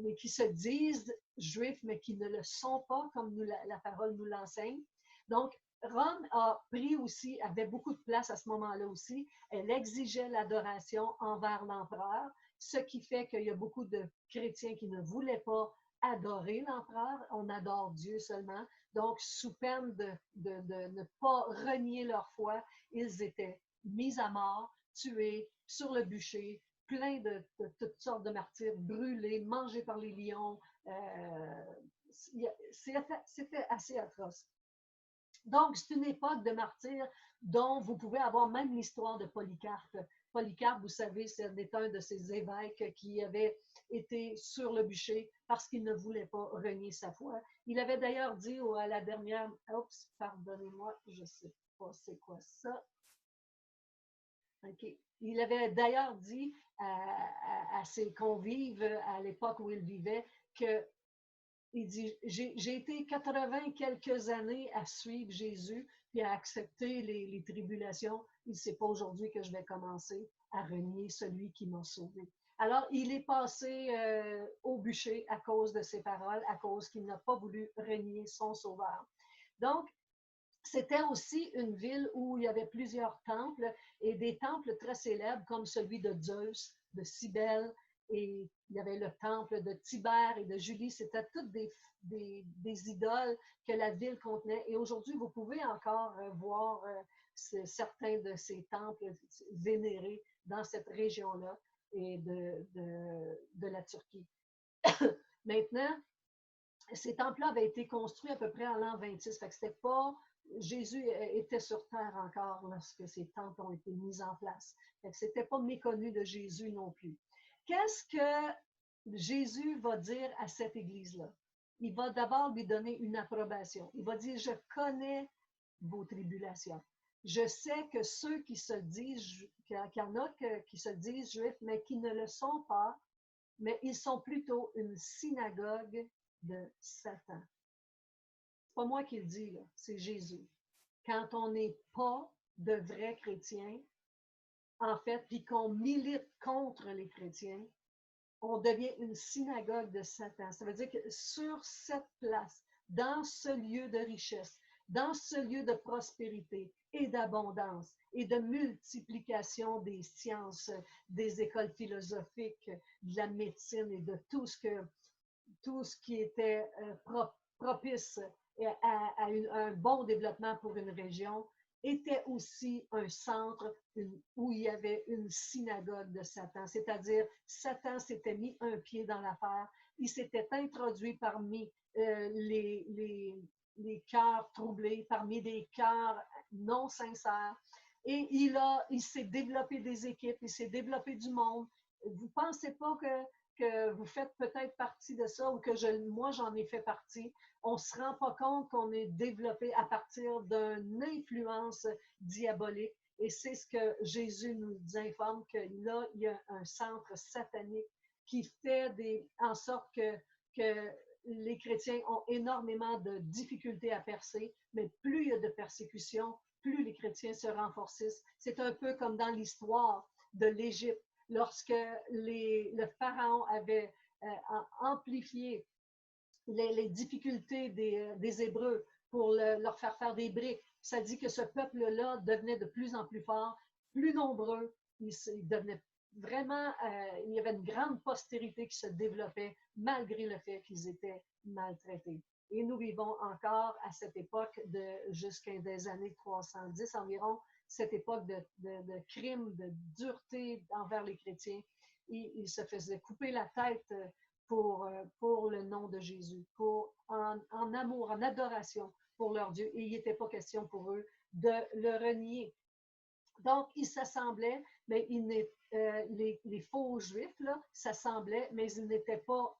mais qui se disent juifs, mais qui ne le sont pas, comme la parole nous l'enseigne. Donc, Rome a pris aussi, avait beaucoup de place à ce moment-là aussi. Elle exigeait l'adoration envers l'empereur, ce qui fait qu'il y a beaucoup de chrétiens qui ne voulaient pas adorer l'empereur. On adore Dieu seulement. Donc, sous peine de ne pas renier leur foi, ils étaient mis à mort, tués sur le bûcher, plein de toutes sortes de martyrs, brûlés, mangés par les lions. C'était assez atroce. Donc, c'est une époque de martyrs dont vous pouvez avoir même l'histoire de Polycarpe. Polycarpe, vous savez, c'est un de ces évêques qui avait été sur le bûcher parce qu'il ne voulait pas renier sa foi. Il avait d'ailleurs dit à la dernière, oups, pardonnez-moi, je ne sais pas c'est quoi ça. Okay. Il avait d'ailleurs dit à ses convives à l'époque où il vivait que il dit, j'ai été 80 quelques années à suivre Jésus puis à accepter les tribulations. Il ne sait pas aujourd'hui que je vais commencer à renier celui qui m'a sauvé. Alors, il est passé au bûcher à cause de ses paroles, à cause qu'il n'a pas voulu renier son sauveur. Donc, c'était aussi une ville où il y avait plusieurs temples et des temples très célèbres comme celui de Zeus, de Cybèle, et il y avait le temple de Tibère et de Julie. C'était toutes des idoles que la ville contenait. Et aujourd'hui, vous pouvez encore voir certains de ces temples vénérés dans cette région-là et de la Turquie. Maintenant, ces temples-là avaient été construits à peu près en l'an 26. Fait que c'était pas Jésus était sur terre encore lorsque ces temples ont été mis en place. Ce n'était pas méconnu de Jésus non plus. Qu'est-ce que Jésus va dire à cette église-là? Il va d'abord lui donner une approbation. Il va dire, je connais vos tribulations. Je sais que ceux qui se disent, qu'il y en a qui se disent juifs, mais qui ne le sont pas, mais ils sont plutôt une synagogue de Satan. C'est pas moi qui le dis, c'est Jésus. Quand on n'est pas de vrais chrétiens, en fait, puis qu'on milite contre les chrétiens, on devient une synagogue de Satan. Ça veut dire que sur cette place, dans ce lieu de richesse, dans ce lieu de prospérité et d'abondance et de multiplication des sciences, des écoles philosophiques, de la médecine et de tout ce qui était propice à un bon développement pour une région, était aussi un centre où il y avait une synagogue de Satan. C'est-à-dire, Satan s'était mis un pied dans l'affaire. Il s'était introduit parmi les cœurs troublés, parmi des cœurs non sincères. Et il s'est développé des équipes, il s'est développé du monde. Vous ne pensez pas que vous faites peut-être partie de ça ou que moi, j'en ai fait partie. On ne se rend pas compte qu'on est développé à partir d'une influence diabolique. Et c'est ce que Jésus nous informe, que là, il y a un centre satanique qui fait en sorte que les chrétiens ont énormément de difficultés à percer, mais plus il y a de persécutions, plus les chrétiens se renforcent. C'est un peu comme dans l'histoire de l'Égypte, lorsque le pharaon avait amplifié les difficultés des Hébreux pour leur faire des briques. Ça dit que ce peuple-là devenait de plus en plus fort, plus nombreux. Il devenait vraiment, il y avait une grande postérité qui se développait malgré le fait qu'ils étaient maltraités. Et nous vivons encore à cette époque jusqu'à des années 310 environ, cette époque de crimes, de dureté envers les chrétiens. Il se faisait couper la tête pour le nom de Jésus, en amour, en adoration pour leur Dieu. Et il n'était pas question pour eux de le renier. Donc, ils s'assemblaient, mais les faux juifs s'assemblaient, mais ils n'étaient pas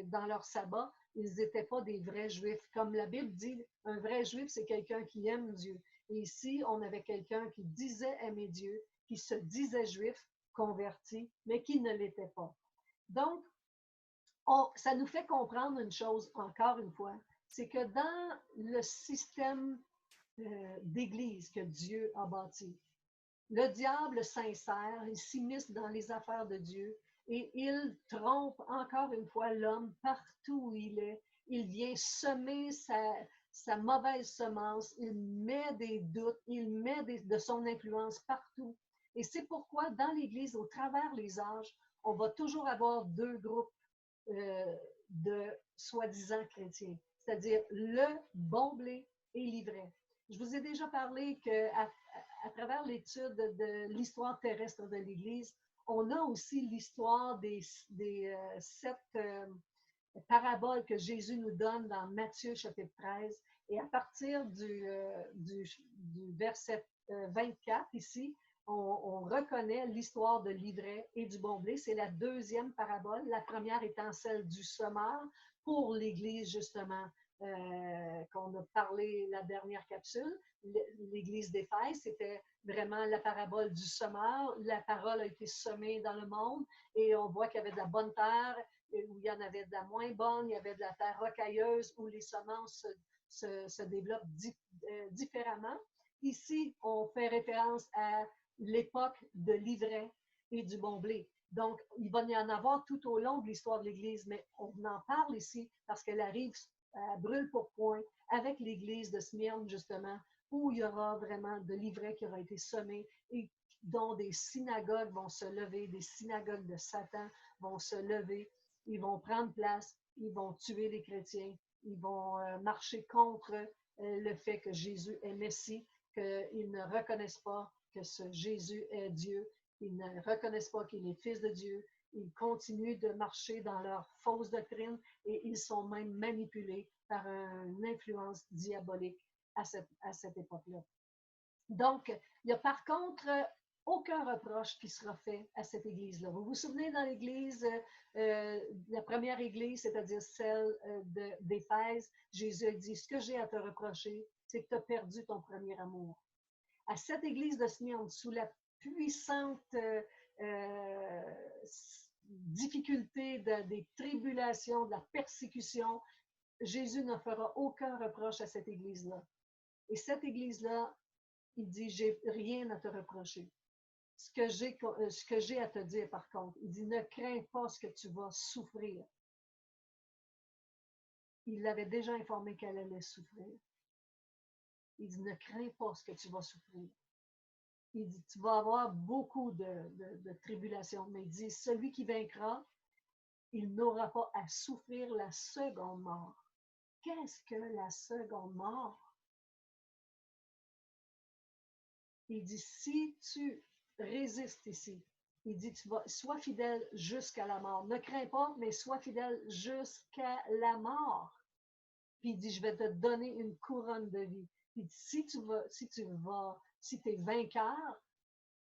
dans leur sabbat, ils n'étaient pas des vrais juifs. Comme la Bible dit, un vrai juif, c'est quelqu'un qui aime Dieu. Et ici, on avait quelqu'un qui disait aimer Dieu, qui se disait juif, converti, mais qui ne l'était pas. Donc, ça nous fait comprendre une chose, encore une fois, c'est que dans le système d'église que Dieu a bâti, le diable s'insère, il s'immisce dans les affaires de Dieu et il trompe encore une fois l'homme partout où il est. Il vient semer sa mauvaise semence, il met des doutes, il met de son influence partout. Et c'est pourquoi dans l'Église, au travers les âges, on va toujours avoir deux groupes de soi-disant chrétiens, c'est-à-dire le bon blé et l'ivraie. Je vous ai déjà parlé qu'à travers l'étude de l'histoire terrestre de l'Église, on a aussi l'histoire des 7 paraboles que Jésus nous donne dans Matthieu chapitre 13. Et à partir du verset 24 ici, on reconnaît l'histoire de l'ivraie et du bon blé. C'est la deuxième parabole, la première étant celle du semeur pour l'Église justement qu'on a parlé la dernière capsule. L'Église d'Éphèse, c'était vraiment la parabole du semeur. La parole a été semée dans le monde et on voit qu'il y avait de la bonne terre, où il y en avait de la moins bonne, il y avait de la terre rocailleuse, où les semences se développent différemment. Ici, on fait référence à l'époque de l'ivraie et du bon blé. Donc, il va y en avoir tout au long de l'histoire de l'Église, mais on en parle ici parce qu'elle arrive à brûle pour point avec l'Église de Smyrne, justement, où il y aura vraiment de l'ivraie qui aura été semé et dont des synagogues vont se lever, des synagogues de Satan vont se lever, ils vont prendre place, ils vont tuer les chrétiens, ils vont marcher contre le fait que Jésus est Messie, qu'ils ne reconnaissent pas que ce Jésus est Dieu, ils ne reconnaissent pas qu'il est Fils de Dieu, ils continuent de marcher dans leur fausse doctrine et ils sont même manipulés par une influence diabolique à cette époque-là. Donc, il n'y a par contre aucun reproche qui sera fait à cette église-là. Vous vous souvenez dans l'église, la première église, c'est-à-dire celle d'Éphèse, Jésus a dit, ce que j'ai à te reprocher, c'est que tu as perdu ton premier amour. À cette église de Smyrne, sous la puissante difficulté des tribulations, de la persécution, Jésus ne fera aucun reproche à cette église-là. Et cette église-là, il dit, j'ai rien à te reprocher. Ce que j'ai à te dire, par contre, il dit, ne crains pas ce que tu vas souffrir. Il l'avait déjà informé qu'elle allait souffrir. Il dit, ne crains pas ce que tu vas souffrir. Il dit, tu vas avoir beaucoup de tribulations, mais il dit, celui qui vaincra, il n'aura pas à souffrir la seconde mort. Qu'est-ce que la seconde mort? Il dit, si tu résistes ici, il dit, sois fidèle jusqu'à la mort. Ne crains pas, mais sois fidèle jusqu'à la mort. Puis il dit, je vais te donner une couronne de vie. Puis si tu es vainqueur,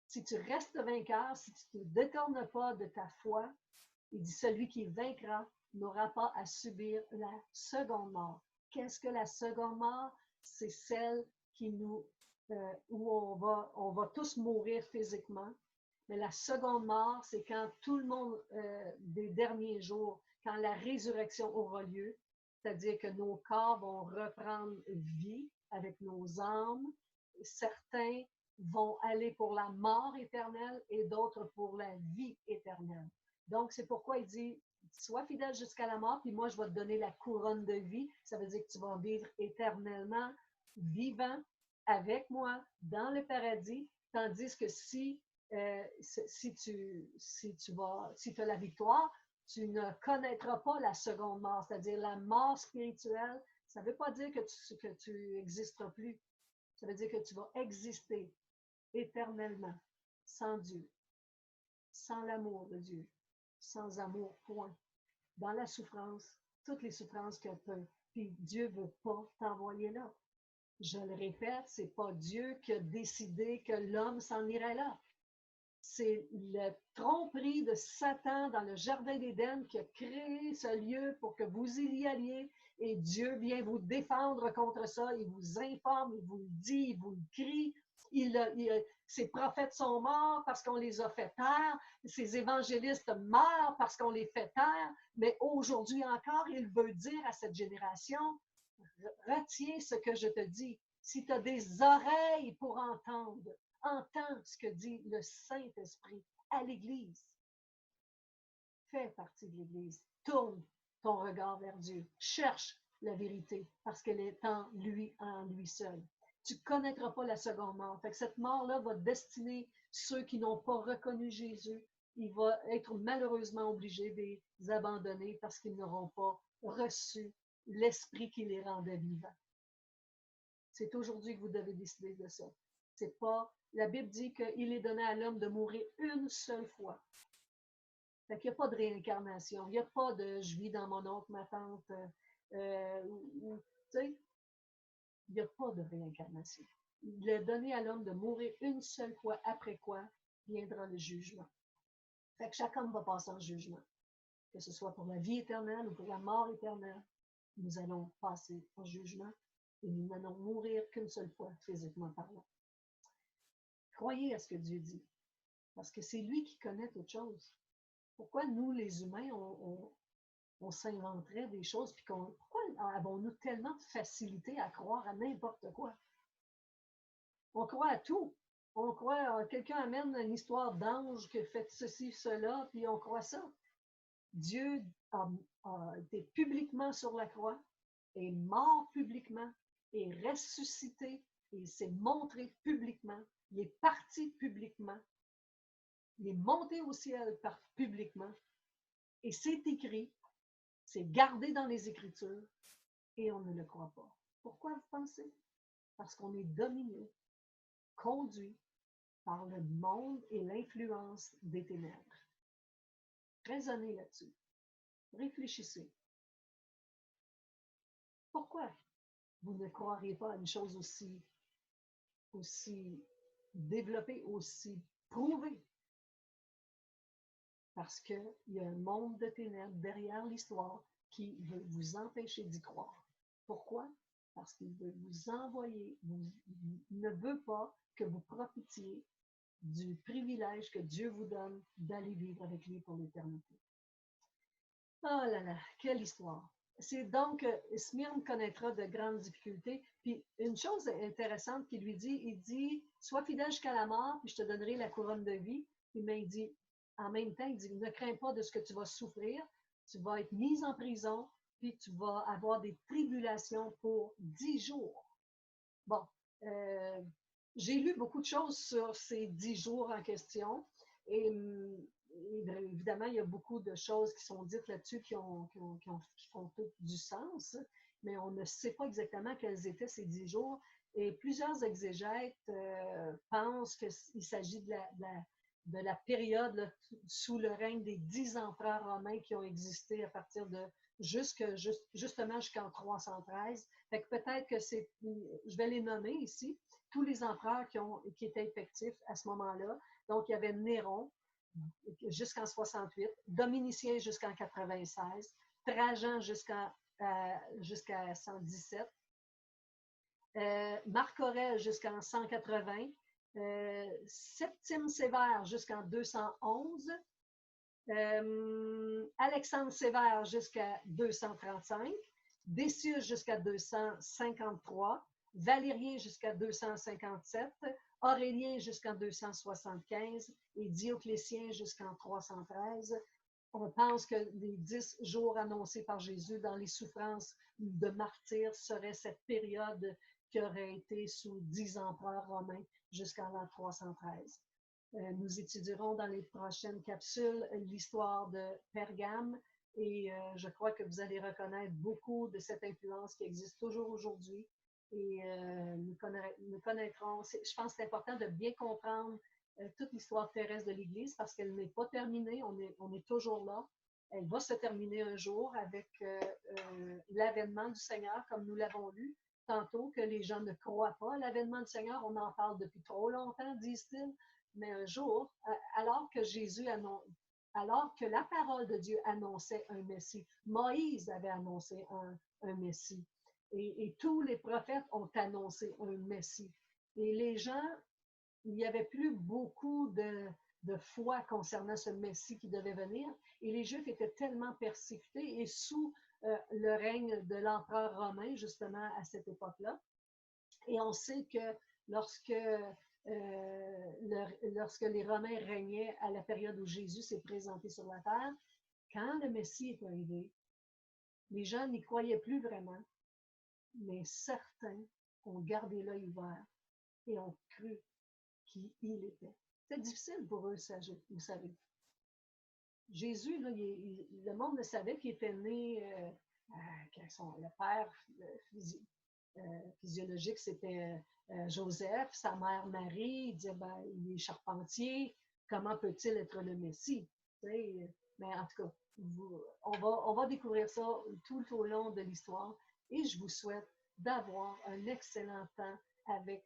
si tu restes vainqueur, si tu ne te détournes pas de ta foi, il dit, celui qui vaincra n'aura pas à subir la seconde mort. Qu'est-ce que la seconde mort? C'est celle où on va tous mourir physiquement. Mais la seconde mort, c'est quand tout le monde des derniers jours, quand la résurrection aura lieu, c'est-à-dire que nos corps vont reprendre vie avec nos âmes. Certains vont aller pour la mort éternelle et d'autres pour la vie éternelle. Donc, c'est pourquoi il dit, sois fidèle jusqu'à la mort, puis moi, je vais te donner la couronne de vie. Ça veut dire que tu vas vivre éternellement, vivant avec moi dans le paradis, tandis que si tu as la victoire, tu ne connaîtras pas la seconde mort, c'est-à-dire la mort spirituelle. Ça ne veut pas dire que tu n'existeras plus. Ça veut dire que tu vas exister éternellement, sans Dieu, sans l'amour de Dieu, sans amour, point. dans la souffrance, toutes les souffrances qu'elle peut. Puis Dieu ne veut pas t'envoyer là. Je le répète, c'est pas Dieu qui a décidé que l'homme s'en irait là. C'est la tromperie de Satan dans le jardin d'Éden qui a créé ce lieu pour que vous y alliez. Et Dieu vient vous défendre contre ça. Il vous informe, il vous le dit, il vous le crie. Ces prophètes sont morts parce qu'on les a fait taire. Ces évangélistes meurent parce qu'on les fait taire. Mais aujourd'hui encore, il veut dire à cette génération, retiens ce que je te dis. Si tu as des oreilles pour entendre, entends ce que dit le Saint-Esprit à l'Église. Fais partie de l'Église. Tourne ton regard vers Dieu. Cherche la vérité parce qu'elle est en lui seul. Tu ne connaîtras pas la seconde mort. Fait que cette mort-là va destiner ceux qui n'ont pas reconnu Jésus. Il va être malheureusement obligé de les abandonner parce qu'ils n'auront pas reçu l'Esprit qui les rendait vivants. C'est aujourd'hui que vous devez décider de ça. C'est pas. La Bible dit qu'il est donné à l'homme de mourir une seule fois. Fait qu'il n'y a pas de réincarnation. Il n'y a pas de je vis dans mon oncle, ma tante. Tu sais, il n'y a pas de réincarnation. Il est donné à l'homme de mourir une seule fois, après quoi viendra le jugement. Fait que chaque homme va passer en jugement. Que ce soit pour la vie éternelle ou pour la mort éternelle, nous allons passer en jugement et nous n'allons mourir qu'une seule fois, physiquement parlant. Croyez à ce que Dieu dit, parce que c'est lui qui connaît toutes choses. Pourquoi nous, les humains, on s'inventerait des choses, puis pourquoi avons-nous tellement de facilité à croire à n'importe quoi? On croit à tout. On croit, quelqu'un amène une histoire d'ange qui fait ceci, cela, puis on croit ça. Dieu a été publiquement sur la croix, est mort publiquement, est ressuscité, et s'est montré publiquement, il est parti publiquement, il est monté au ciel publiquement, et c'est écrit, c'est gardé dans les Écritures, et on ne le croit pas. Pourquoi vous pensez? Parce qu'on est dominé, conduit par le monde et l'influence des ténèbres. Raisonnez là-dessus. Réfléchissez. Pourquoi vous ne croiriez pas à une chose aussi développée, aussi prouvée? Parce qu'il y a un monde de ténèbres derrière l'histoire qui veut vous empêcher d'y croire. Pourquoi? Parce qu'il veut vous envoyer, il ne veut pas que vous profitiez du privilège que Dieu vous donne d'aller vivre avec lui pour l'éternité. Oh là là, quelle histoire! C'est donc, Smyrne connaîtra de grandes difficultés. Puis une chose intéressante qu'il lui dit, il dit, sois fidèle jusqu'à la mort, puis je te donnerai la couronne de vie. Mais il dit, en même temps, il dit, ne crains pas de ce que tu vas souffrir, tu vas être mise en prison, puis tu vas avoir des tribulations pour 10 jours. Bon, j'ai lu beaucoup de choses sur ces 10 jours en question, et évidemment, il y a beaucoup de choses qui sont dites là-dessus qui font tout du sens, mais on ne sait pas exactement quels étaient ces 10 jours. Et plusieurs exégètes pensent qu'il s'agit de la période là, sous le règne des 10 empereurs romains qui ont existé à partir de justement jusqu'en 313. Fait que peut-être que je vais les nommer ici, tous les empereurs qui étaient effectifs à ce moment-là. Donc, il y avait Néron jusqu'en 68, Dominicien jusqu'en 96, Trajan jusqu'à 117, Marc Aurèle jusqu'en 180, Septime Sévère jusqu'en 211, Alexandre Sévère jusqu'à 235, Décius jusqu'à 253, Valérien jusqu'à 257, Aurélien jusqu'en 275 et Dioclétien jusqu'en 313. On pense que les 10 jours annoncés par Jésus dans les souffrances de martyrs seraient cette période qui aurait été sous 10 empereurs romains jusqu'en l'an 313. Nous étudierons dans les prochaines capsules l'histoire de Pergame et je crois que vous allez reconnaître beaucoup de cette influence qui existe toujours aujourd'hui. Et nous connaîtrons, je pense que c'est important de bien comprendre toute l'histoire terrestre de l'Église parce qu'elle n'est pas terminée, on est toujours là. elle va se terminer un jour avec l'avènement du Seigneur, comme nous l'avons lu tantôt, que les gens ne croient pas à l'avènement du Seigneur. On en parle depuis trop longtemps, disent-ils. Mais un jour, alors que Jésus annonce, alors que la parole de Dieu annonçait un Messie, Moïse avait annoncé un Messie. Et tous les prophètes ont annoncé un Messie. Et les gens, il n'y avait plus beaucoup de foi concernant ce Messie qui devait venir. Et les Juifs étaient tellement persécutés et sous le règne de l'empereur romain, justement, à cette époque-là. Et on sait que lorsque, lorsque les Romains régnaient à la période où Jésus s'est présenté sur la terre, quand le Messie est arrivé, les gens n'y croyaient plus vraiment, mais certains ont gardé l'œil ouvert et ont cru qui il était. C'était difficile pour eux, vous savez. Jésus, là, le monde le savait qu'il était né, le père physiologique, c'était Joseph, sa mère Marie, il disait, ben, il est charpentier, comment peut-il être le Messie? Mais en tout cas, on va découvrir ça tout au long de l'histoire et je vous souhaite d'avoir un excellent temps avec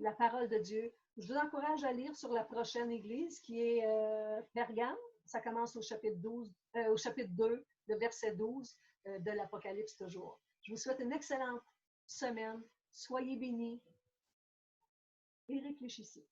la parole de Dieu. Je vous encourage à lire sur la prochaine église qui est Pergame. Ça commence au chapitre 12, au chapitre 2, le verset 12 de l'Apocalypse toujours. Je vous souhaite une excellente semaine. Soyez bénis et réfléchissez.